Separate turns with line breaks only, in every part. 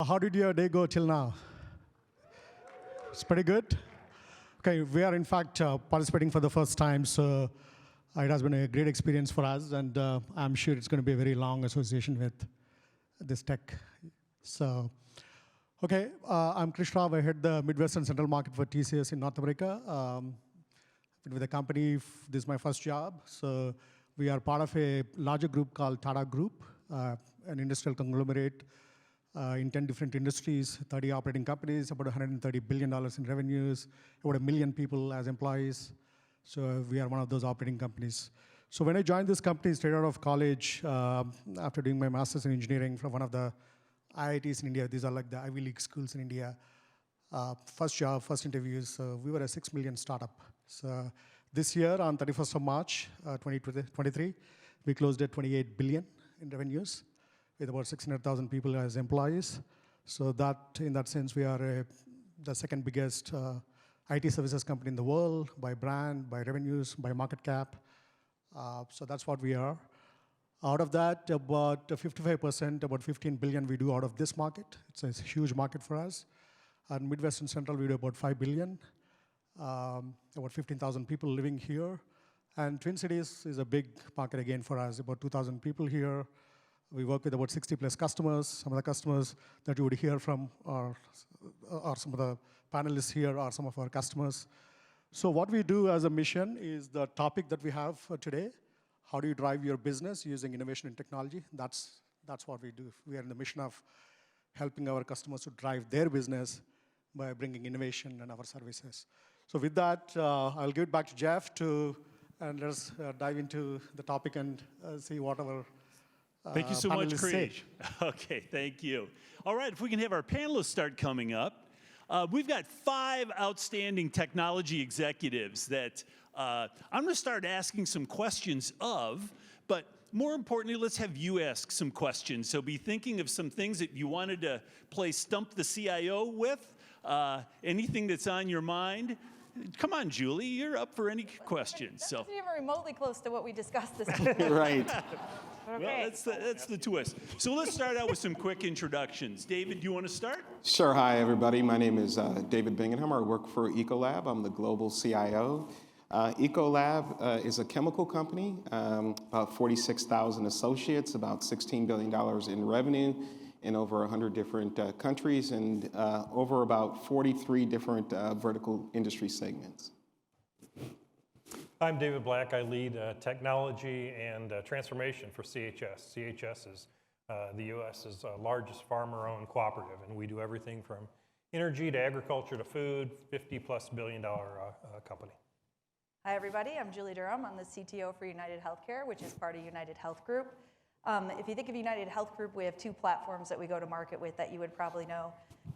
How did your day go till now? It's pretty good. Okay, we are in fact participating for the first time, so it has been a great experience for us, and I'm sure it's going to be a very long association with this tech. So, okay, I'm Krish Rao. I head the Midwest and Central Market for TCS in North America. I've been with the company. This is my first job. So we are part of a larger group called Tata Group, an industrial conglomerate in 10 different industries, 30 operating companies, about $130 billion in revenues, about 1 million people as employees. So we are one of those operating companies. So when I joined this company straight out of college, after doing my master's in engineering from one of the IITs in India, these are like the Ivy League schools in India, first job, first interviews, we were a 6 million startup. So this year, on 31st of March, 2023, we closed at 28 billion in revenues, with about 600,000 people as employees. So that, in that sense, we are the second biggest IT services company in the world by brand, by revenues, by market cap. So that's what we are. Out of that, about 55%, about 15 billion we do out of this market. It's a huge market for us. And Midwest and Central, we do about 5 billion, about 15,000 people living here. And Twin Cities is a big market again for us, about 2,000 people here. We work with about 60 plus customers. Some of the customers that you would hear from are some of the panelists here are some of our customers. So what we do as a mission is the topic that we have for today. How do you drive your business using innovation and technology? That's what we do. We are in the mission of helping our customers to drive their business by bringing innovation and our services. So with that, I'll give it back to Jeff and let's dive into the topic and see what our
Thank you so much, Krish. Okay, thank you. All right, if we can have our panelists start coming up. We've got 5 outstanding technology executives that I'm going to start asking some questions of, but more importantly, let's have you ask some questions. So be thinking of some things that you wanted to play Stump the CIO with, anything that's on your mind. Come on, Julie, you're up for any questions.
That's not even remotely close to what we discussed this morning.
Right.
Okay.
Well, that's the twist. So let's start out with some quick introductions. David, do you want to start?
Sure. Hi, everybody. My name is David Bingenheimer. I work for Ecolab. I'm the global CIO. Ecolab is a chemical company, about 46,000 associates, about $16 billion in revenue in over 100 different countries, and over about 43 different vertical industry segments.
I'm David Black. I lead technology and transformation for CHS. CHS is the U.S.'s largest farmer-owned cooperative, and we do everything from energy to agriculture to food, $50+ billion company.
Hi, everybody. I'm Julie Durham. I'm the CTO for United Healthcare, which is part of United Health Group. If you think of United Health Group, we have 2 platforms that we go to market with that you would probably know.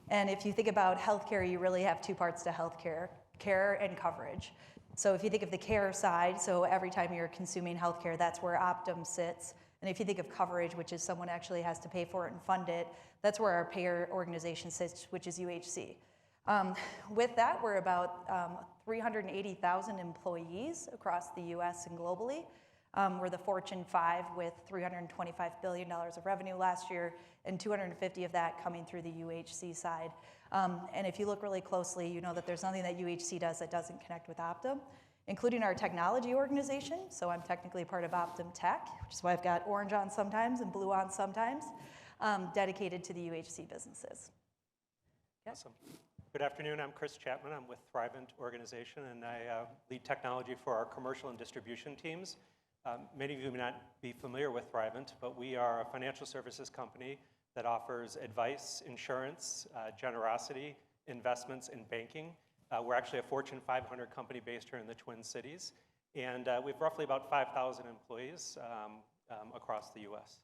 And if you think about healthcare, you really have 2 parts to healthcare, care and coverage. So if you think of the care side, so every time you're consuming healthcare, that's where Optum sits. And if you think of coverage, which is someone actually has to pay for it and fund it, that's where our payer organization sits, which is UHC. With that, we're about 380,000 employees across the US and globally. We're the Fortune 5 with $325 billion of revenue last year, and 250 of that coming through the UHC side. And if you look really closely, you know that there's nothing that UHC does that doesn't connect with Optum, including our technology organization. So I'm technically part of Optum Tech, which is why I've got orange on sometimes and blue on sometimes, dedicated to the UHC businesses. Yep.
Awesome. Good afternoon. I'm Chris Chapman. I'm with Thrivent Organization, and I lead technology for our commercial and distribution teams. Many of you may not be familiar with Thrivent, but we are a financial services company that offers advice, insurance, generosity, investments, and banking. We're actually a Fortune 500 company based here in the Twin Cities, and we have roughly about 5,000 employees across the US.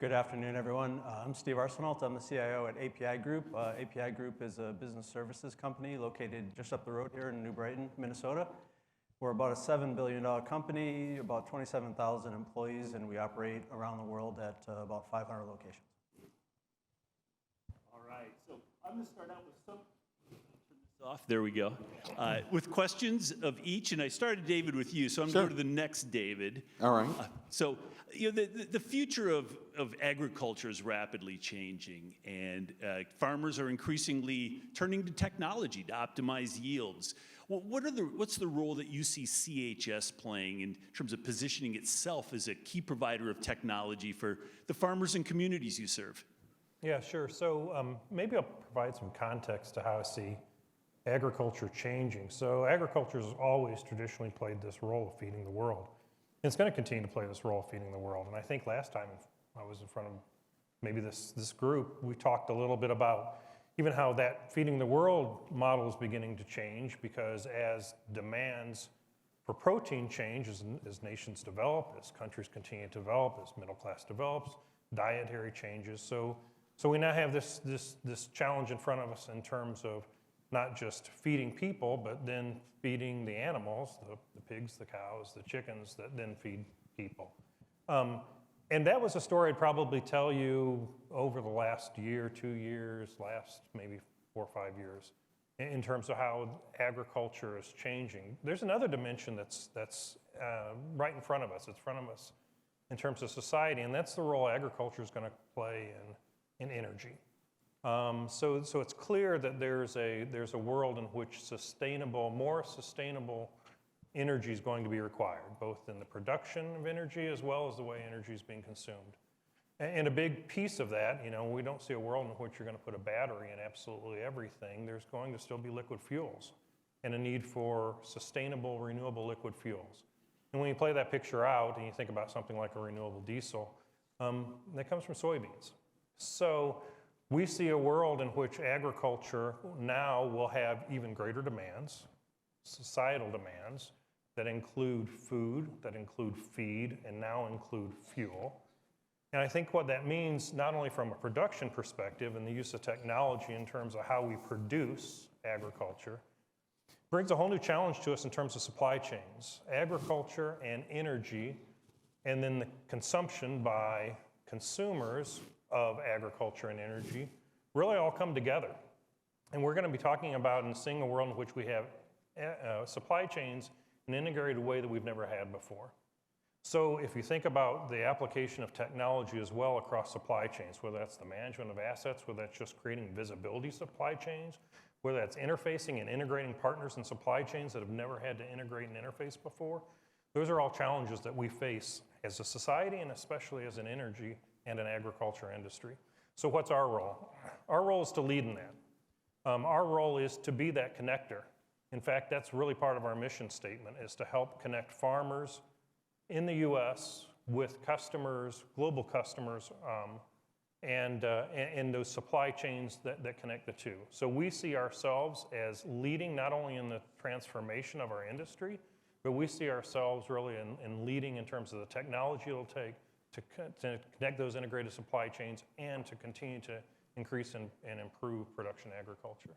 Good afternoon, everyone. I'm Steve Arsenault. I'm the CIO at API Group. API Group is a business services company located just up the road here in New Brighton, Minnesota. We're about a $7 billion company, about 27,000 employees, and we operate around the world at about 500 locations.
All right, so I'm going to start out with some, turn this Off. There we go. With questions of each, and I started, David, with you, so I'm going to go to the next David.
All right.
So, you know, the future of agriculture is rapidly changing, and farmers are increasingly turning to technology to optimize yields. Well, what's the role that you see CHS playing in terms of positioning itself as a key provider of technology for the farmers and communities you serve?
Yeah, sure. So maybe I'll provide some context to how I see agriculture changing. So agriculture has always traditionally played this role of feeding the world. And it's going to continue to play this role of feeding the world. And I think last time I was in front of maybe this group, we talked a little bit about even how that feeding the world model is beginning to change, because as demands for protein change, as nations develop, as countries continue to develop, as middle class develops, dietary changes. So we now have this challenge in front of us in terms of not just feeding people, but then feeding the animals, the pigs, the cows, the chickens that then feed people. And that was a story I'd probably tell you over the last year, 2 years, last maybe 4 or 5 years, in terms of how agriculture is changing. There's another dimension that's right in front of us. It's in front of us in terms of society, and that's the role agriculture is going to play in energy. So it's clear that there's a world in which more sustainable energy is going to be required, both in the production of energy as well as the way energy is being consumed. And a big piece of that, you know, we don't see a world in which you're going to put a battery in absolutely everything. There's going to still be liquid fuels and a need for sustainable, renewable liquid fuels. And when you play that picture out and you think about something like a renewable diesel, that comes from soybeans. So we see a world in which agriculture now will have even greater demands, societal demands, that include food, that include feed, and now include fuel. And I think what that means, not only from a production perspective and the use of technology in terms of how we produce agriculture, brings a whole new challenge to us in terms of supply chains. Agriculture and energy, and then the consumption by consumers of agriculture and energy really all come together. And we're going to be talking about and seeing a world in which we have supply chains in an integrated way that we've never had before. So if you think about the application of technology as well across supply chains, whether that's the management of assets, whether that's just creating visibility supply chains, whether that's interfacing and integrating partners in supply chains that have never had to integrate and interface before, those are all challenges that we face as a society and especially as an energy and an agriculture industry. So what's our role? Our role is to lead in that. Our role is to be that connector. In fact, that's really part of our mission statement, is to help connect farmers in the US with customers, global customers, and those supply chains that connect the two. So we see ourselves as leading not only in the transformation of our industry, but we see ourselves really in leading in terms of the technology it'll take to connect those integrated supply chains and to continue to increase and improve production agriculture.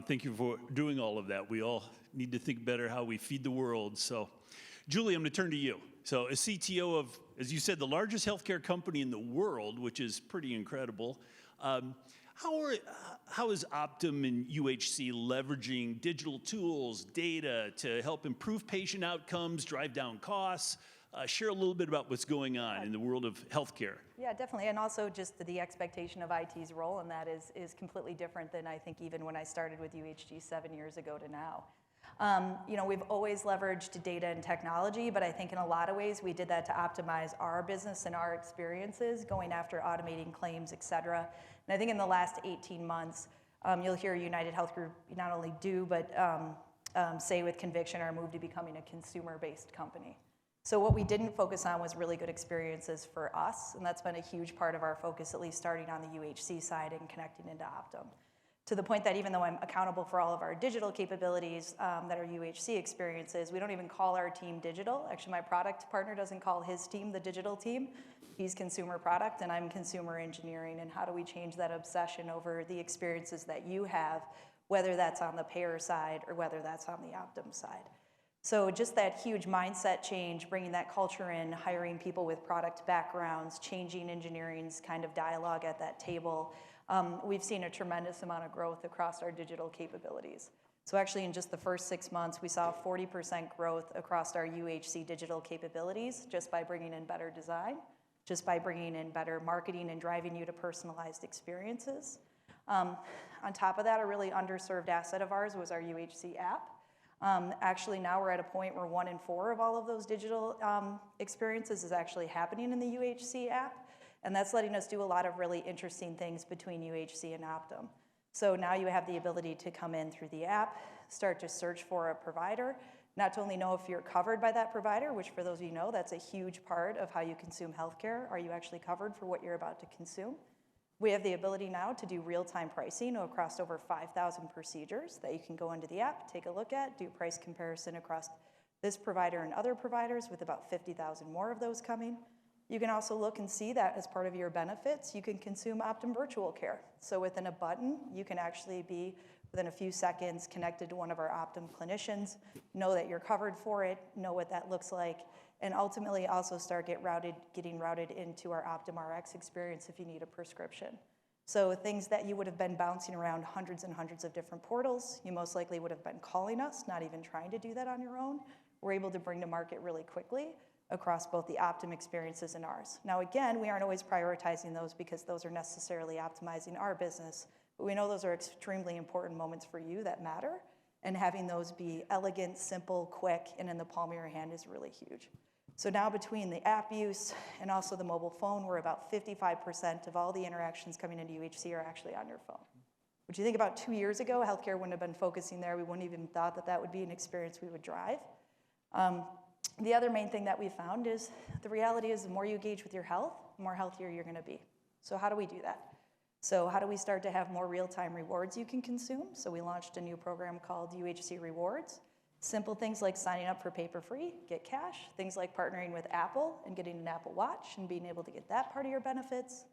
Thank you for doing all of that. We all need to think better how we feed the world. So, Julie, I'm going to turn to you. So, as CTO of, as you said, the largest healthcare company in the world, which is pretty incredible, how is Optum and UHC leveraging digital tools, data to help improve patient outcomes, drive down costs? Share a little bit about what's going on in the world of healthcare.
Yeah, definitely. And also just the expectation of IT's role in that is completely different than I think even when I started with UHG 7 years ago to now. You know, we've always leveraged data and technology, but I think in a lot of ways we did that to optimize our business and our experiences, going after automating claims, et cetera. And I think in the last 18 months, you'll hear United Health Group not only do, but say with conviction our move to becoming a consumer-based company. So what we didn't focus on was really good experiences for us, and that's been a huge part of our focus, at least starting on the UHC side and connecting into Optum. To the point that even though I'm accountable for all of our digital capabilities that are UHC experiences, we don't even call our team digital. Actually, my product partner doesn't call his team the digital team. He's consumer product, and I'm consumer engineering, and how do we change that obsession over the experiences that you have, whether that's on the payer side or whether that's on the Optum side. So just that huge mindset change, bringing that culture in, hiring people with product backgrounds, changing engineering's kind of dialogue at that table. We've seen a tremendous amount of growth across our digital capabilities. So actually in just the first 6 months, we saw 40% growth across our UHC digital capabilities just by bringing in better design, just by bringing in better marketing and driving you to personalized experiences. On top of that, a really underserved asset of ours was our UHC app. Actually, now we're at a point where 1 in 4 of all of those digital experiences is actually happening in the UHC app, and that's letting us do a lot of really interesting things between UHC and Optum. So now you have the ability to come in through the app, start to search for a provider, not to only know if you're covered by that provider, which for those of you know, that's a huge part of how you consume healthcare. Are you actually covered for what you're about to consume? We have the ability now to do real-time pricing across over 5,000 procedures that you can go into the app, take a look at, do price comparison across this provider and other providers with about 50,000 more of those coming. You can also look and see that as part of your benefits, you can consume Optum Virtual Care. So within a button, you can actually be, within a few seconds, connected to one of our Optum clinicians, know that you're covered for it, know what that looks like, and ultimately also start getting routed into our Optum Rx experience if you need a prescription. So things that you would have been bouncing around hundreds and hundreds of different portals, you most likely would have been calling us, not even trying to do that on your own. We're able to bring to market really quickly across both the Optum experiences and ours. Now again, we aren't always prioritizing those because those are necessarily optimizing our business, but we know those are extremely important moments for you that matter, and having those be elegant, simple, quick, and in the palm of your hand is really huge. So now between the app use and also the mobile phone, we're about 55% of all the interactions coming into UHC are actually on your phone. Which you think about 2 years ago, healthcare wouldn't have been focusing there. We wouldn't even thought that that would be an experience we would drive. The other main thing that we found is the reality is the more you engage with your health, the more healthier you're gonna be. So how do we do that? So how do we start to have more real-time rewards you can consume? So we launched a new program called UHC Rewards. Simple things like signing up for paper-free, get cash, things like partnering with Apple and getting an Apple Watch and being able to get that part of your benefits,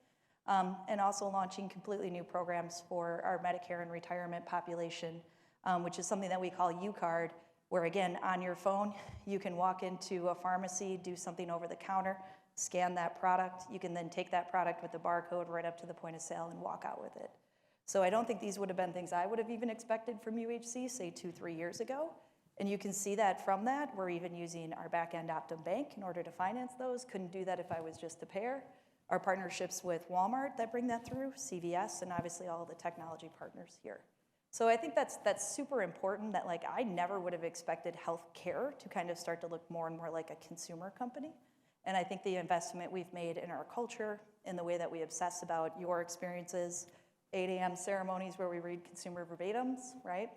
and also launching completely new programs for our Medicare and retirement population, which is something that we call UCard, where again, on your phone, you can walk into a pharmacy, do something over the counter, scan that product. You can then take that product with the barcode right up to the point of sale and walk out with it. So I don't think these would have been things I would have even expected from UHC, say 2-3 years ago. And you can see that from that, we're even using our back-end Optum Bank in order to finance those. Couldn't do that if I was just a payer. Our partnerships with Walmart that bring that through, CVS, and obviously all the technology partners here. So I think that's super important that like I never would have expected healthcare to kind of start to look more and more like a consumer company. And I think the investment we've made in our culture, in the way that we obsess about your experiences, 8 a.m. ceremonies where we read consumer verbatims, right?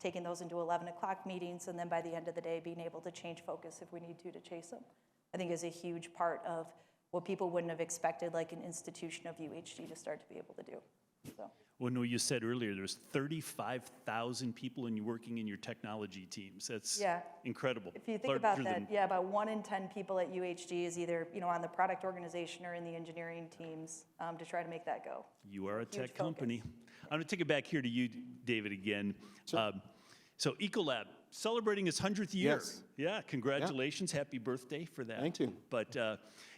Taking those into 11 o'clock meetings, and then by the end of the day, being able to change focus if we need to chase them, I think is a huge part of what people wouldn't have expected like an institution of UHG to start to be able to do. So.
Well, no, you said earlier there's 35,000 people working in your technology teams. That's incredible.
If you think about that, about 1 in 10 people at UHG is either on the product organization or in the engineering teams to try to make that go.
You are a tech company. I'm going to take it back here to you, David, again. Sure. So Ecolab, celebrating its 100th year.
Yes.
Yeah, congratulations. Happy birthday for that.
Thank you.
But,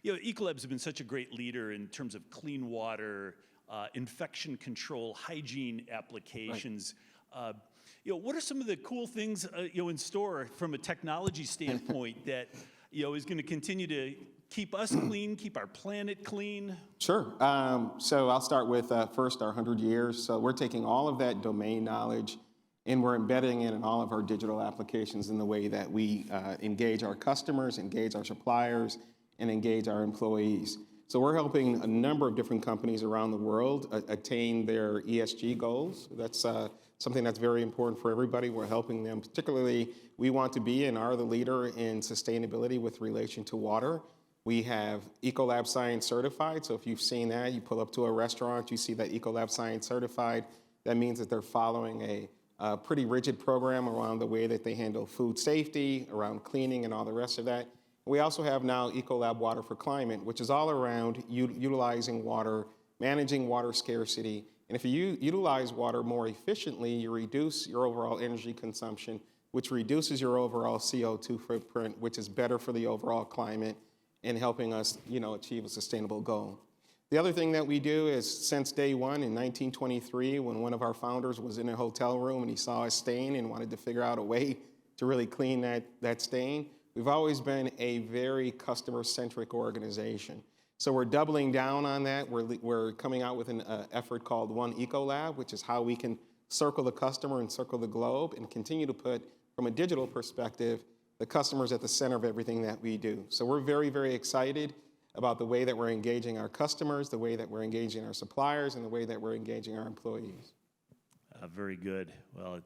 Ecolab's been such a great leader in terms of clean water, infection control, hygiene applications. Right. What are some of the cool things in store from a technology standpoint that is going to continue to keep us clean, keep our planet clean?
Sure. So I'll start with first our 100 years. So we're taking all of that domain knowledge and we're embedding it in all of our digital applications in the way that we engage our customers, engage our suppliers, and engage our employees. So we're helping a number of different companies around the world attain their ESG goals. That's something that's very important for everybody. We're helping them, particularly we want to be and are the leader in sustainability with relation to water. We have Ecolab Science Certified. So if you've seen that, you pull up to a restaurant, you see that Ecolab Science Certified. That means that they're following a pretty rigid program around the way that they handle food safety, around cleaning and all the rest of that. We also have now Ecolab Water for Climate, which is all around utilizing water, managing water scarcity. And if you utilize water more efficiently, you reduce your overall energy consumption, which reduces your overall CO2 footprint, which is better for the overall climate and helping us, achieve a sustainable goal. The other thing that we do is since day one in 1923, when one of our founders was in a hotel room and he saw a stain and wanted to figure out a way to really clean that stain, we've always been a very customer-centric organization. So we're doubling down on that. We're coming out with an effort called One Ecolab, which is how we can circle the customer and circle the globe and continue to put, from a digital perspective, the customers at the center of everything that we do. So we're very, very excited about the way that we're engaging our customers, the way that we're engaging our suppliers, and the way that we're engaging our employees.
Very good. Well,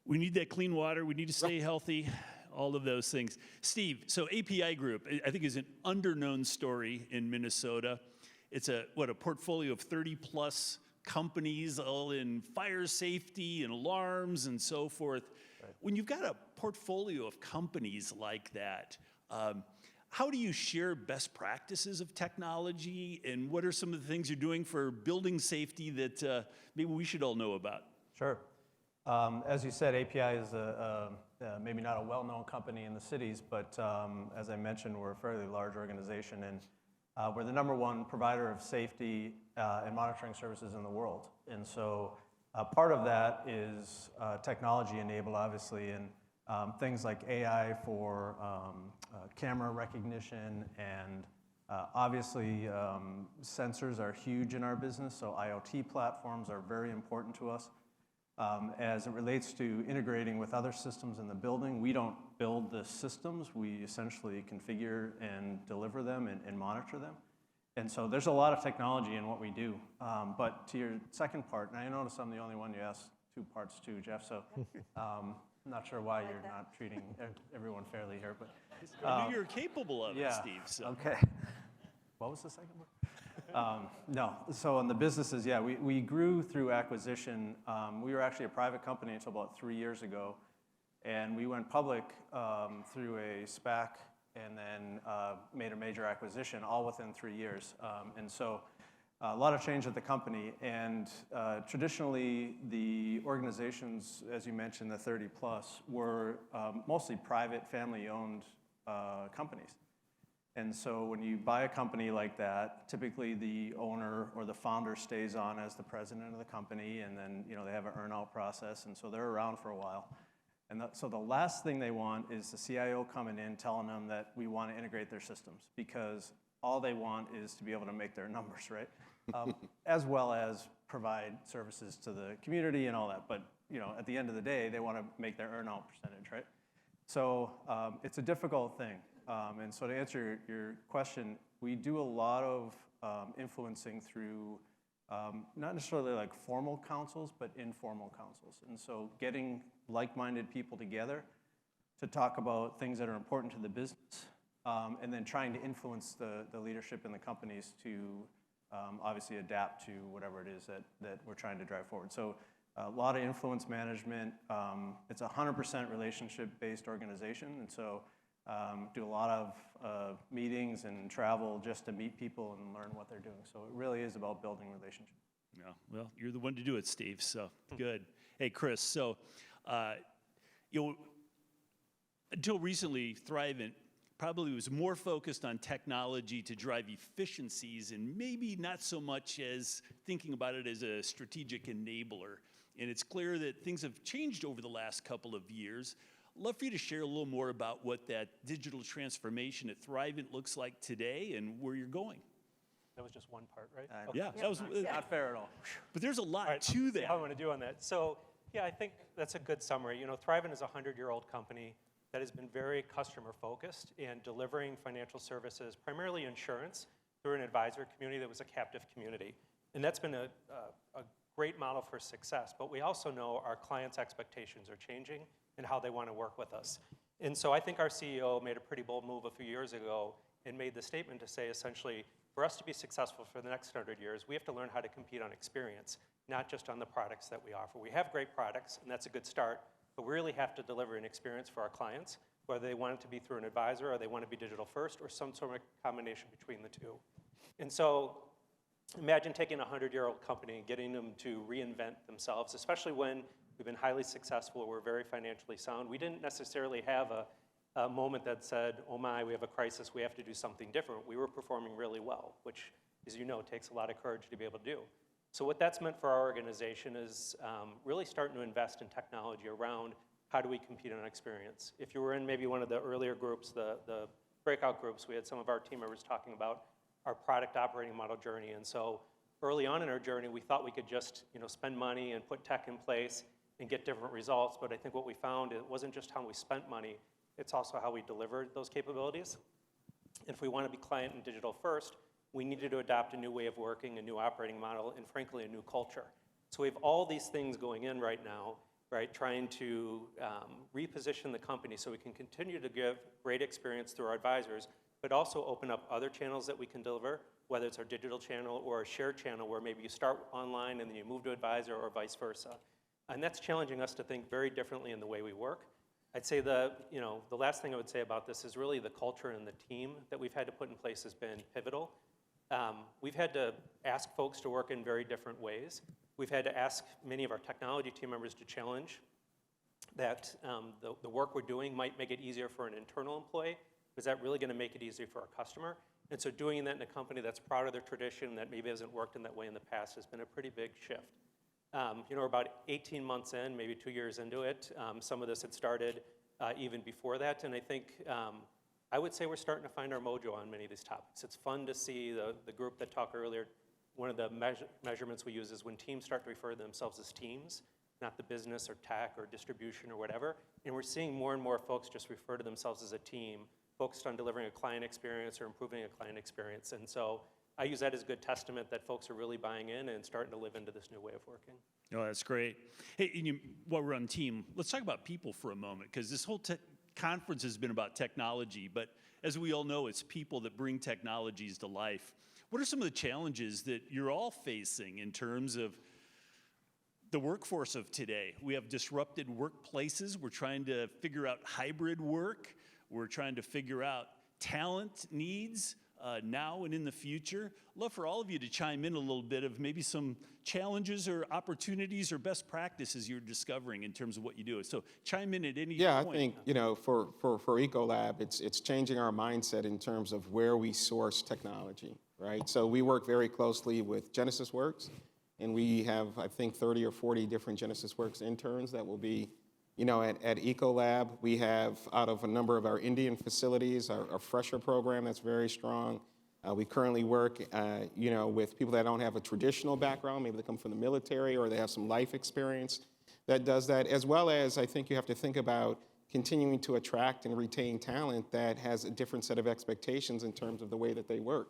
we need that clean water. We need to stay healthy. All of those things. Steve, so API Group, I think, is an underknown story in Minnesota. It's a portfolio of 30+ companies, all in fire safety and alarms and so forth. Right. When you've got a portfolio of companies like that, how do you share best practices of technology, and what are some of the things you're doing for building safety that maybe we should all know about?
Sure. As you said, API is maybe not a well-known company in the cities, but as I mentioned, we're a fairly large organization, and we're the #1 provider of safety and monitoring services in the world. And so part of that is technology enabled, obviously, and things like AI for camera recognition, and obviously sensors are huge in our business, so IoT platforms are very important to us. As it relates to integrating with other systems in the building, we don't build the systems. We essentially configure and deliver them and monitor them. And so there's a lot of technology in what we do. But to your second part, and I notice I'm the only one you asked 2 parts to, Jeff, so I'm not sure why you're not treating everyone fairly here. But
I knew you were capable of it, Steve. So.
Okay. What was the second part? No. So on the businesses, yeah, we grew through acquisition. We were actually a private company until about 3 years ago, and we went public through a SPAC, and then made a major acquisition all within 3 years. And so a lot of change at the company, and traditionally the organizations, as you mentioned, the 30+, were mostly private, family-owned companies. And so when you buy a company like that, typically the owner or the founder stays on as the president of the company, and then they have an earn-out process, and so they're around for a while. And so the last thing they want is the CIO coming in telling them that we want to integrate their systems, because all they want is to be able to make their numbers, right? As well as provide services to the community and all that. But at the end of the day, they want to make their earn-out percentage, right? So it's a difficult thing. And so to answer your question, we do a lot of influencing through not necessarily like formal councils, but informal councils. And so getting like-minded people together to talk about things that are important to the business, and then trying to influence the leadership in the companies to obviously adapt to whatever it is that we're trying to drive forward. So a lot of influence management. It's a 100% relationship-based organization, and so do a lot of meetings and travel just to meet people and learn what they're doing. So it really is about building relationships.
Yeah, well, you're the one to do it, Steve, so good. Hey, Chris, so until recently, Thrivent probably was more focused on technology to drive efficiencies and maybe not so much as thinking about it as a strategic enabler. And it's clear that things have changed over the last couple of years. I'd love for you to share a little more about what that digital transformation at Thrivent looks like today and where you're going.
That was just one part, right?
Yeah, that was
Not fair at all.
But there's a lot
All right,
to that.
How I'm going to do on that. So, yeah, I think that's a good summary. Thrivent is a 100-year-old company that has been very customer-focused and delivering financial services, primarily insurance, through an advisor community that was a captive community. And that's been a great model for success. But we also know our clients' expectations are changing and how they want to work with us. And so I think our CEO made a pretty bold move a few years ago and made the statement to say, essentially, for us to be successful for the next 100 years, we have to learn how to compete on experience, not just on the products that we offer. We have great products, and that's a good start, but we really have to deliver an experience for our clients, whether they want it to be through an advisor or they want to be digital first or some sort of combination between the two. And so imagine taking a 100-year-old company and getting them to reinvent themselves, especially when we've been highly successful, we're very financially sound. We didn't necessarily have a moment that said, oh my, we have a crisis, we have to do something different. We were performing really well, which as you know, takes a lot of courage to be able to do. So what that's meant for our organization is really starting to invest in technology around how do we compete on experience. If you were in maybe one of the earlier groups, the breakout groups, we had some of our team members talking about our product operating model journey. And so early on in our journey, we thought we could just spend money and put tech in place and get different results. But I think what we found, it wasn't just how we spent money, it's also how we delivered those capabilities. If we want to be client and digital first, we needed to adopt a new way of working, a new operating model, and frankly, a new culture. So we have all these things going in right now, right, trying to reposition the company so we can continue to give great experience through our advisors, but also open up other channels that we can deliver, whether it's our digital channel or a shared channel where maybe you start online and then you move to advisor or vice versa. And that's challenging us to think very differently in the way we work. I'd say the last thing I would say about this is really the culture and the team that we've had to put in place has been pivotal. We've had to ask folks to work in very different ways. We've had to ask many of our technology team members to challenge that the work we're doing might make it easier for an internal employee. Is that really going to make it easier for our customer? And so doing that in a company that's proud of their tradition, that maybe hasn't worked in that way in the past, has been a pretty big shift. We're about 18 months in, maybe 2 years into it. Some of this had started even before that, and I think I would say we're starting to find our mojo on many of these topics. It's fun to see the group that talked earlier. One of the measurements we use is when teams start to refer to themselves as teams, not the business or tech or distribution or whatever. And we're seeing more and more folks just refer to themselves as a team, focused on delivering a client experience or improving a client experience. And so I use that as a good testament that folks are really buying in and starting to live into this new way of working.
Oh, that's great. Hey, while we're on team, let's talk about people for a moment, because this whole conference has been about technology, but as we all know, it's people that bring technologies to life. What are some of the challenges that you're all facing in terms of the workforce of today? We have disrupted workplaces. We're trying to figure out hybrid work. We're trying to figure out talent needs now and in the future. Love for all of you to chime in a little bit of maybe some challenges or opportunities or best practices you're discovering in terms of what you do. So chime in at any point.
Yeah, I think, for Ecolab, it's changing our mindset in terms of where we source technology, right? So we work very closely with GenesisWorks, and we have, I think, 30 or 40 different GenesisWorks interns that will be, at Ecolab. We have, out of a number of our Indian facilities, our Fresher program that's very strong. We currently work, with people that don't have a traditional background, maybe they come from the military or they have some life experience that does that, as well as I think you have to think about continuing to attract and retain talent that has a different set of expectations in terms of the way that they work,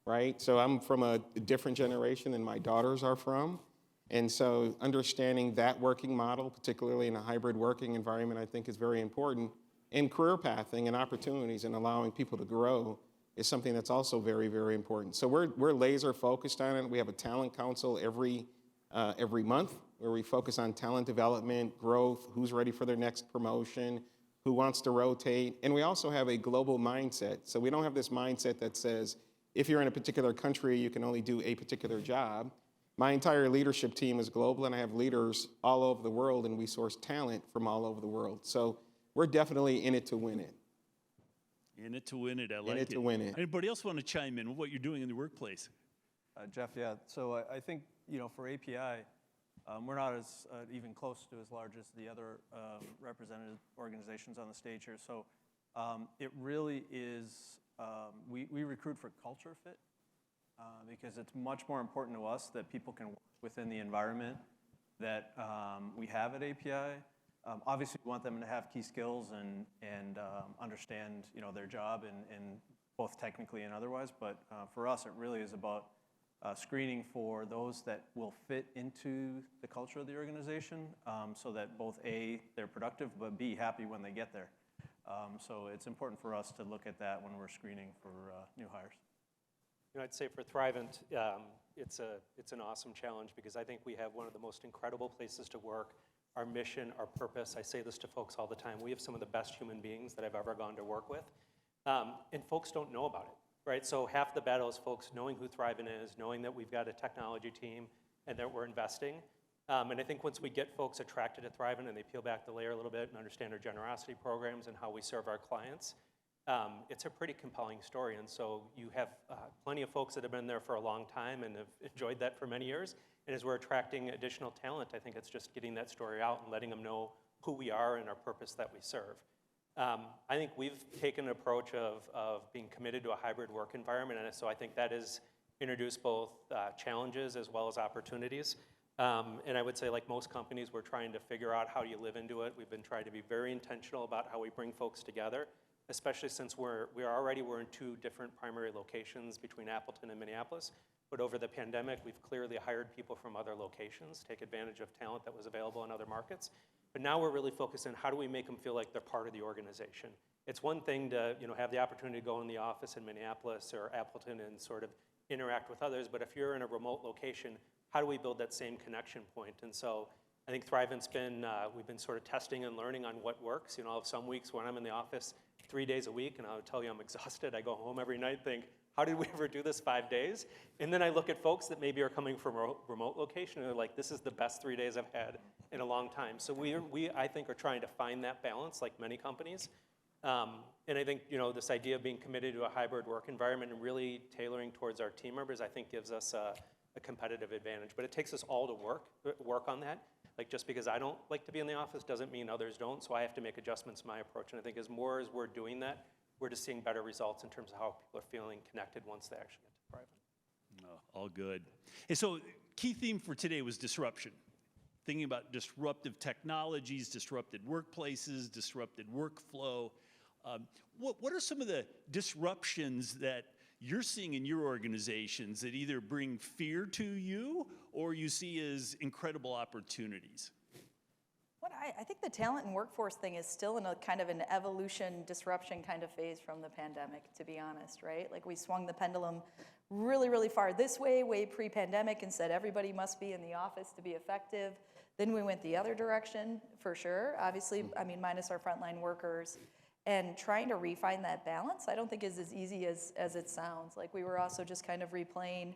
right? So I'm from a different generation than my daughters are from. And so understanding that working model, particularly in a hybrid working environment, I think is very important. And career pathing and opportunities and allowing people to grow is something that's also very, very important. So we're laser focused on it. We have a talent council every month where we focus on talent development, growth, who's ready for their next promotion, who wants to rotate. And we also have a global mindset. So we don't have this mindset that says, if you're in a particular country, you can only do a particular job. My entire leadership team is global, and I have leaders all over the world, and we source talent from all over the world. So we're definitely in it to win it.
In it to win it, I like it.
In it to win it.
Anybody else want to chime in what you're doing in the workplace?
Jeff, yeah. So I think, for API, we're not as even close to as large as the other represented organizations on the stage here. So it really is, we recruit for culture fit. Because it's much more important to us that people can work within the environment that we have at API. Obviously, we want them to have key skills and understand, their job and both technically and otherwise. But for us, it really is about screening for those that will fit into the culture of the organization, so that both A, they're productive, but B, happy when they get there. So it's important for us to look at that when we're screening for new hires.
I'd say for Thrivent, it's an awesome challenge because I think we have one of the most incredible places to work. Our mission, our purpose, I say this to folks all the time, we have some of the best human beings that I've ever gone to work with, and folks don't know about it, right? So half the battle is folks knowing who Thrivent is, knowing that we've got a technology team and that we're investing. And I think once we get folks attracted to Thrivent and they peel back the layer a little bit and understand our generosity programs and how we serve our clients, it's a pretty compelling story. And so you have plenty of folks that have been there for a long time and have enjoyed that for many years. And as we're attracting additional talent, I think it's just getting that story out and letting them know who we are and our purpose that we serve. I think we've taken an approach of being committed to a hybrid work environment, and so I think that has introduced both challenges as well as opportunities. And I would say, like most companies, we're trying to figure out how do you live into it. We've been trying to be very intentional about how we bring folks together, especially since we're in 2 different primary locations between Appleton and Minneapolis. But over the pandemic, we've clearly hired people from other locations, take advantage of talent that was available in other markets. But now we're really focused on how do we make them feel like they're part of the organization. It's one thing to have the opportunity to go in the office in Minneapolis or Appleton and sort of interact with others, but if you're in a remote location, how do we build that same connection point? And so I think Thrivent's we've been sort of testing and learning on what works. I'll have some weeks when I'm in the office 3 days a week, and I'll tell you I'm exhausted. I go home every night, think, how did we ever do this 5 days? And then I look at folks that maybe are coming from a remote location, and they're like, this is the best 3 days I've had in a long time. So we I think, are trying to find that balance, like many companies. And I think, this idea of being committed to a hybrid work environment and really tailoring towards our team members, I think gives us a competitive advantage. But it takes us all to work on that. Like, just because I don't like to be in the office doesn't mean others don't, so I have to make adjustments to my approach. And I think as we're doing that, we're just seeing better results in terms of how people are feeling connected once they actually get to Thrivent.
Oh, all good. And so, key theme for today was disruption. Thinking about disruptive technologies, disrupted workplaces, disrupted workflow. What are some of the disruptions that you're seeing in your organizations that either bring fear to you or you see as incredible opportunities?
I think the talent and workforce thing is still in a kind of an evolution, disruption kind of phase from the pandemic, to be honest, right? Like, we swung the pendulum really, really far this way pre-pandemic, and said everybody must be in the office to be effective. Then we went the other direction, for sure. Obviously, minus our frontline workers. And trying to refine that balance, I don't think is as easy as it sounds. Like, we were also just kind of replaying.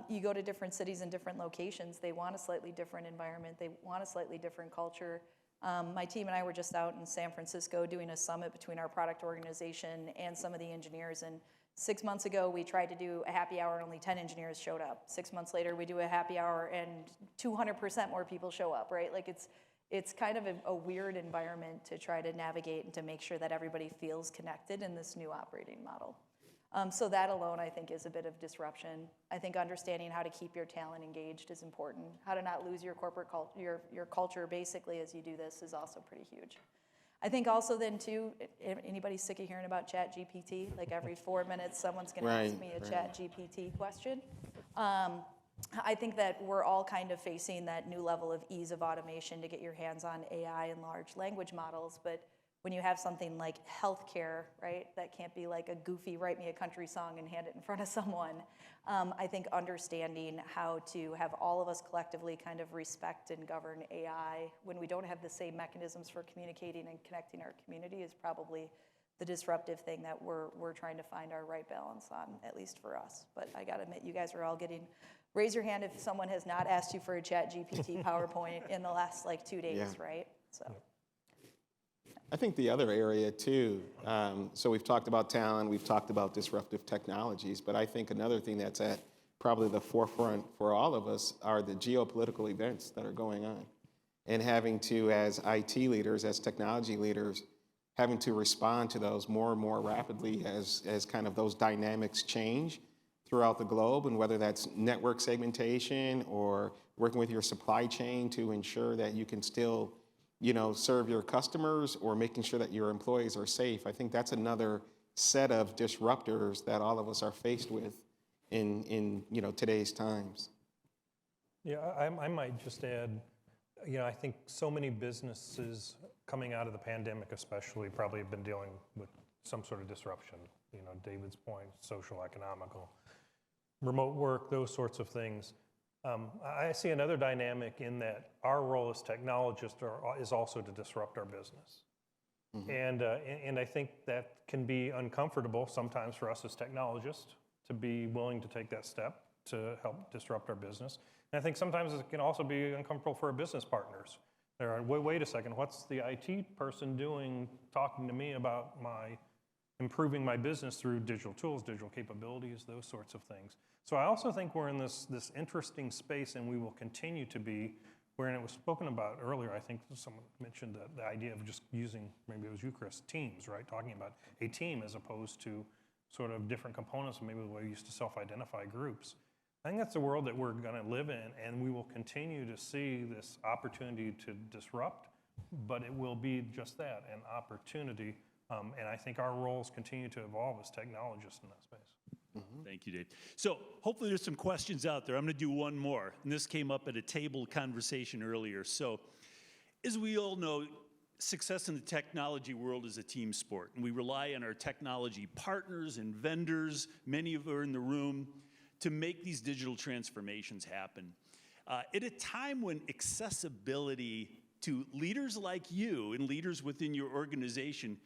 You go to different cities and different locations, they want a slightly different environment. They want a slightly different culture. My team and I were just out in San Francisco doing a summit between our product organization and some of the engineers. And 6 months ago, we tried to do a happy hour and only 10 engineers showed up. 6 months later, we do a happy hour and 200% more people show up, right? Like, it's kind of a weird environment to try to navigate and to make sure that everybody feels connected in this new operating model. So that alone, I think, is a bit of disruption. I think understanding how to keep your talent engaged is important. How to not lose your corporate your culture, basically, as you do this is also pretty huge. I think also then, too, anybody sick of hearing about ChatGPT? Like, every 4 minutes, someone's going to ask me a ChatGPT question. I think that we're all kind of facing that new level of ease of automation to get your hands on AI and large language models. But when you have something like healthcare, right, that can't be like a goofy write me a country song and hand it in front of someone. I think understanding how to have all of us collectively kind of respect and govern AI when we don't have the same mechanisms for communicating and connecting our community is probably the disruptive thing that we're trying to find our right balance on, at least for us. But I gotta admit, you guys are all raise your hand if someone has not asked you for a ChatGPT PowerPoint in the last 2 days, right? So.
I think the other area too, so we've talked about talent, we've talked about disruptive technologies, but I think another thing that's at probably the forefront for all of us are the geopolitical events that are going on. And having to, as IT leaders, as technology leaders, having to respond to those more and more rapidly as kind of those dynamics change throughout the globe, and whether that's network segmentation or working with your supply chain to ensure that you can still, serve your customers, or making sure that your employees are safe. I think that's another set of disruptors that all of us are faced with in today's times.
Yeah, I might just add, I think so many businesses coming out of the pandemic especially probably have been dealing with some sort of disruption. David's point, social, economical, remote work, those sorts of things. I see another dynamic in that our role as technologists is also to disrupt our business. Mm-hmm. And I think that can be uncomfortable sometimes for us as technologists to be willing to take that step to help disrupt our business. And I think sometimes it can also be uncomfortable for our business partners. Wait a second, what's the IT person doing talking to me about my improving my business through digital tools, digital capabilities, those sorts of things. So I also think we're in this interesting space, and we will continue to be, wherein it was spoken about earlier. I think someone mentioned the idea of just using, maybe it was you, Chris, teams, right? Talking about a team as opposed to sort of different components, maybe the way we used to self-identify groups. I think that's the world that we're going to live in, and we will continue to see this opportunity to disrupt, but it will be just that, an opportunity. And I think our roles continue to evolve as technologists in that space.
Thank you, Dave. So hopefully there's some questions out there. I'm going to do one more. And this came up at a table conversation earlier. So as we all know, success in the technology world is a team sport. And we rely on our technology partners and vendors, many of them are in the room, to make these digital transformations happen. At a time when accessibility to leaders like you and leaders within your organization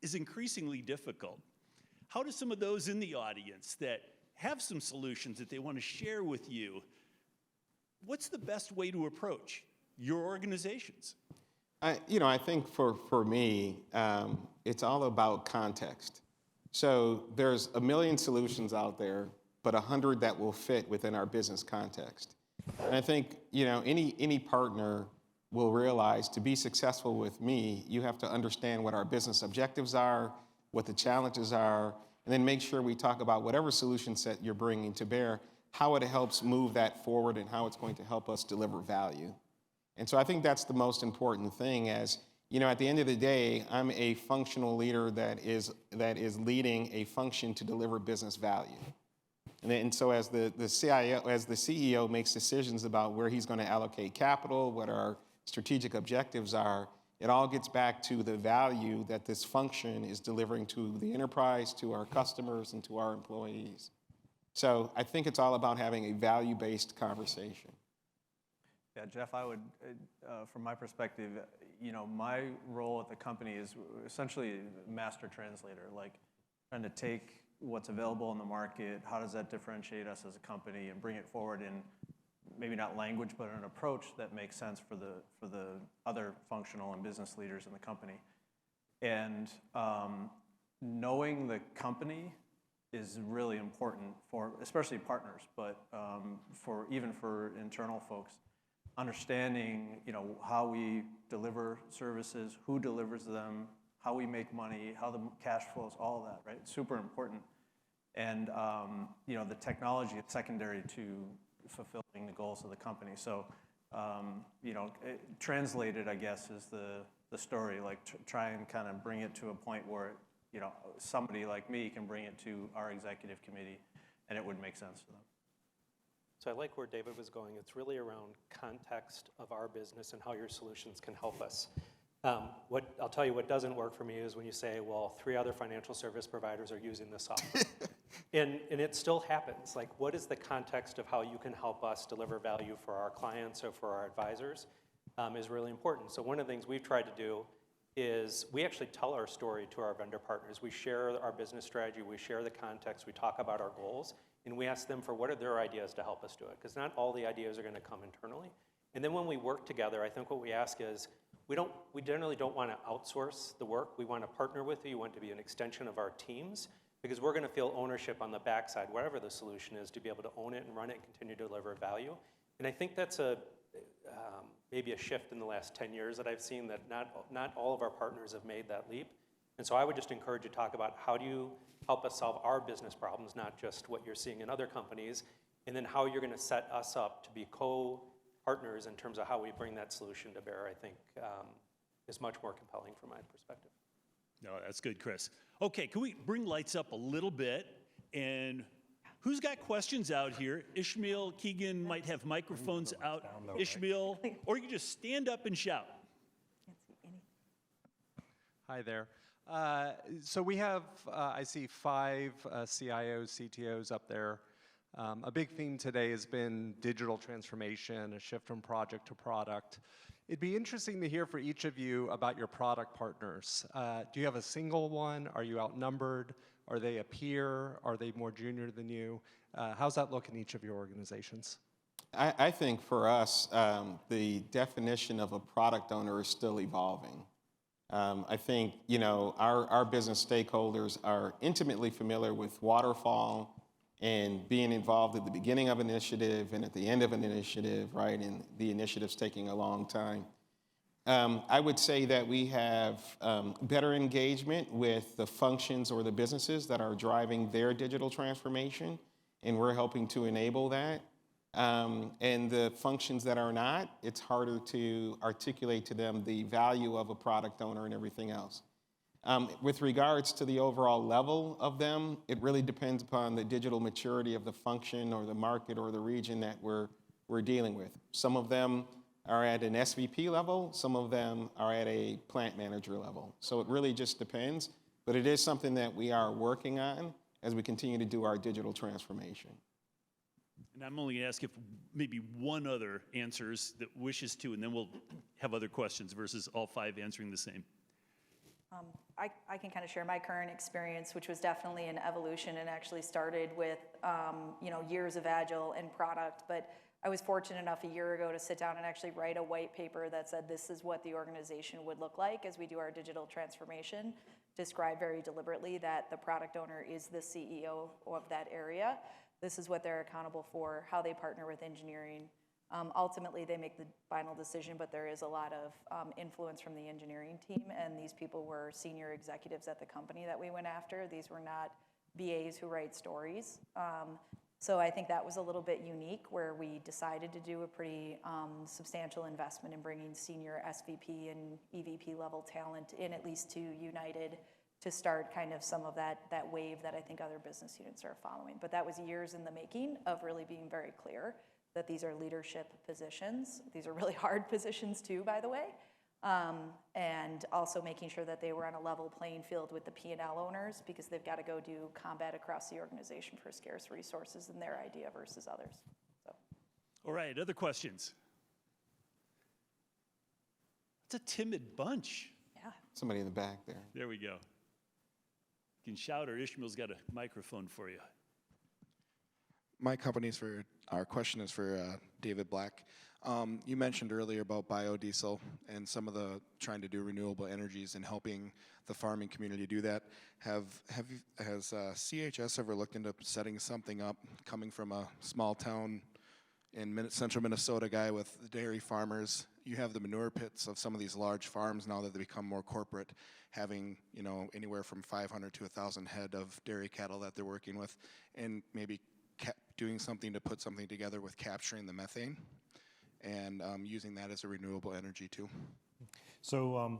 is increasingly difficult, how do some of those in the audience that have some solutions that they want to share with you, what's the best way to approach your organizations?
I think for me, it's all about context. So there's a million solutions out there, but 100 that will fit within our business context. And I think, any partner will realize to be successful with me, you have to understand what our business objectives are, what the challenges are, and then make sure we talk about whatever solution set you're bringing to bear, how it helps move that forward and how it's going to help us deliver value. And so I think that's the most important thing. As at the end of the day, I'm a functional leader that is leading a function to deliver business value. And so as the CEO makes decisions about where he's going to allocate capital, what our strategic objectives are, it all gets back to the value that this function is delivering to the enterprise, to our customers, and to our employees. So I think it's all about having a value-based conversation.
Yeah, Jeff, I would, from my perspective, my role at the company is essentially a master translator, like trying to take what's available in the market, how does that differentiate us as a company, and bring it forward in maybe not language, but an approach that makes sense for the other functional and business leaders in the company. And knowing the company is really important for, especially partners, but for internal folks. Understanding, how we deliver services, who delivers them, how we make money, how the cash flows, all of that, right? It's super important. And, the technology is secondary to fulfilling the goals of the company. So, translated, I guess, is the story. Like, try and kind of bring it to a point where, somebody like me can bring it to our executive committee, and it would make sense to them.
So I like where David was going. It's really around context of our business and how your solutions can help us. I'll tell you what doesn't work for me is when you say, well, 3 other financial service providers are using this software. and it still happens. Like, what is the context of how you can help us deliver value for our clients or for our advisors is really important. So one of the things we've tried to do is we actually tell our story to our vendor partners. We share our business strategy, we share the context, we talk about our goals, and we ask them for what are their ideas to help us do it, because not all the ideas are going to come internally. And then when we work together, I think what we ask is, we generally don't want to outsource the work. We want to partner with you. You want to be an extension of our teams, because we're going to feel ownership on the backside, whatever the solution is, to be able to own it and run it and continue to deliver value. And I think that's maybe a shift in the last 10 years that I've seen, that not all of our partners have made that leap. And so I would just encourage you to talk about how do you help us solve our business problems, not just what you're seeing in other companies, and then how you're going to set us up to be co-partners in terms of how we bring that solution to bear, I think is much more compelling from my perspective.
No, that's good, Chris. Okay, can we bring lights up a little bit? And who's got questions out here? Ishmael, Keegan might have microphones out. Ishmael, or you can just stand up and shout.
Hi there. So we have, I see 5 CIOs, CTOs up there. A big theme today has been digital transformation, a shift from project to product. It'd be interesting to hear for each of you about your product partners. Do you have a single one? Are you outnumbered? Are they a peer? Are they more junior than you? How's that look in each of your organizations?
I think for us, the definition of a product owner is still evolving. I think, you know, our business stakeholders are intimately familiar with waterfall and being involved at the beginning of an initiative and at the end of an initiative, right? And the initiative's taking a long time. I would say that we have better engagement with the functions or the businesses that are driving their digital transformation, and we're helping to enable that. And the functions that are not, it's harder to articulate to them the value of a product owner and everything else. With regards to the overall level of them, it really depends upon the digital maturity of the function or the market or the region that we're dealing with. Some of them are at an SVP level, some of them are at a plant manager level. So it really just depends, but it is something that we are working on as we continue to do our digital transformation.
And I'm only going to ask if maybe one other answers that wishes to, and then we'll have other questions versus all 5 answering the same.
I can kind of share my current experience, which was definitely an evolution and actually started with years of Agile and product. But I was fortunate enough a year ago to sit down and actually write a white paper that said this is what the organization would look like as we do our digital transformation. Describe very deliberately that the product owner is the CEO of that area. This is what they're accountable for, how they partner with engineering. Ultimately, they make the final decision, but there is a lot of influence from the engineering team, and these people were senior executives at the company that we went after. These were not BAs who write stories. So I think that was a little bit unique, where we decided to do a pretty substantial investment in bringing senior SVP and EVP level talent in, at least to United, to start kind of some of that wave that I think other business units are following. But that was years in the making of really being very clear that these are leadership positions. These are really hard positions too, by the way. And also making sure that they were on a level playing field with the P&L owners, because they've got to go do combat across the organization for scarce resources in their idea versus others. So.
All right, other questions? It's a timid bunch.
Yeah.
Somebody in the back there.
There we go. You can shout, or Ishmael's got a microphone for you.
Our question is for David Black. You mentioned earlier about biodiesel and some of the trying to do renewable energies and helping the farming community do that. Has CHS ever looked into setting something up, coming from a small town in central Minnesota guy with dairy farmers? You have the manure pits of some of these large farms now that they become more corporate, having anywhere from 500 to 1,000 head of dairy cattle that they're working with, and maybe doing something to put something together with capturing the methane and using that as a renewable energy too.
So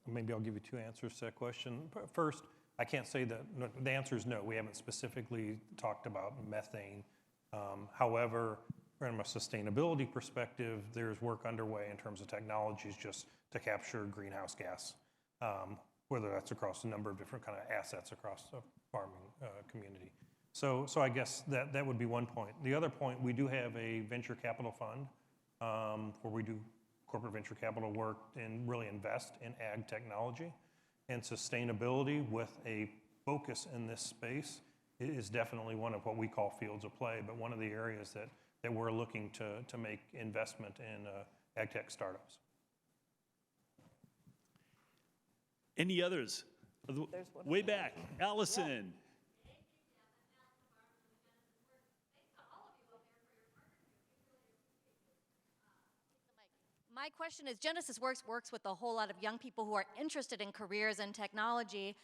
maybe I'll give you 2 answers to that question. First, I can't say that the answer is no. We haven't specifically talked about methane. However, from a sustainability perspective, there's work underway in terms of technologies just to capture greenhouse gas, whether that's across a number of different kind of assets across the farming community. So I guess that would be one point. The other point, we do have a venture capital fund where we do corporate venture capital work and really invest in ag technology. And sustainability with a focus in this space is definitely one of what we call fields of play, but one of the areas that we're looking to make investment in ag tech startups.
Any others? Way back, Allison.
Yeah. My question is, Genesis works with a whole lot of young people who are interested in careers and technology,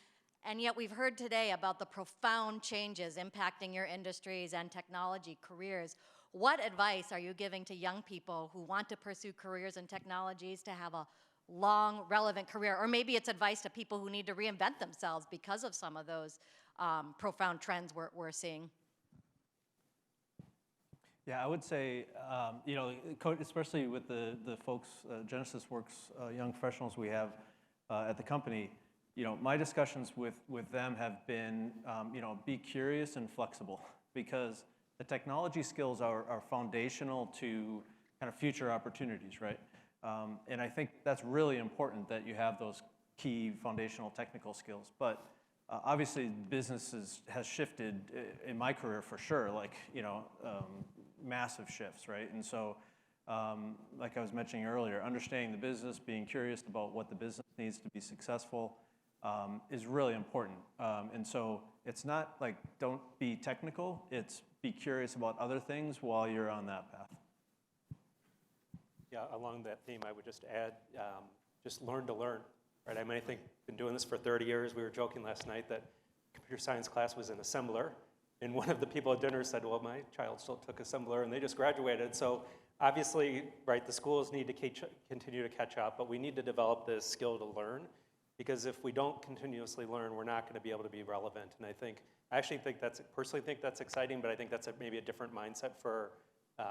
and yet we've heard today about the profound changes impacting your industries and technology careers. What advice are you giving to young people who want to pursue careers and technologies to have a long, relevant career? Or maybe it's advice to people who need to reinvent themselves because of some of those profound trends we're seeing.
Yeah, I would say, especially with the folks, Genesis Works young professionals we have at the company, my discussions with them have been, be curious and flexible, because the technology skills are foundational to kind of future opportunities, right? And I think that's really important that you have those key foundational technical skills. But obviously, business has shifted in my career for sure, massive shifts, right? And so like I was mentioning earlier, understanding the business, being curious about what the business needs to be successful is really important. And so it's not like don't be technical, it's be curious about other things while you're on that path.
Yeah, along that theme, I would just add, just learn to learn, right? I mean, I think I've been doing this for 30 years. We were joking last night that computer science class was an assembler, and one of the people at dinner said, well, my child still took assembler, and they just graduated. So obviously, right, the schools need to continue to catch up, but we need to develop this skill to learn, because if we don't continuously learn, we're not going to be able to be relevant. And I actually think personally think that's exciting, but I think that's maybe a different mindset for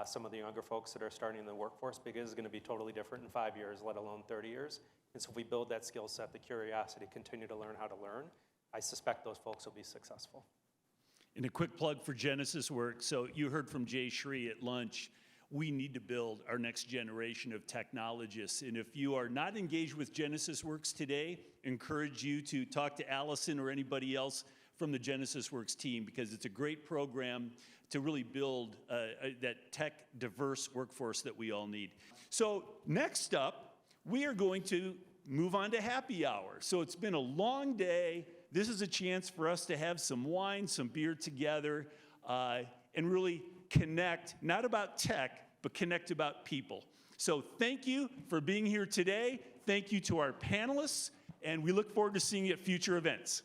some of the younger folks that are starting in the workforce, because it's going to be totally different in 5 years, let alone 30 years. And so if we build that skill set, the curiosity, continue to learn how to learn, I suspect those folks will be successful.
And a quick plug for GenesisWorks. So you heard from Jay Shree at lunch. We need to build our next generation of technologists. And if you are not engaged with GenesisWorks today, encourage you to talk to Allison or anybody else from the GenesisWorks team, because it's a great program to really build that tech diverse workforce that we all need. So next up, we are going to move on to happy hour. So it's been a long day. This is a chance for us to have some wine, some beer together, and really connect, not about tech, but connect about people. So thank you for being here today. Thank you to our panelists, and we look forward to seeing you at future events.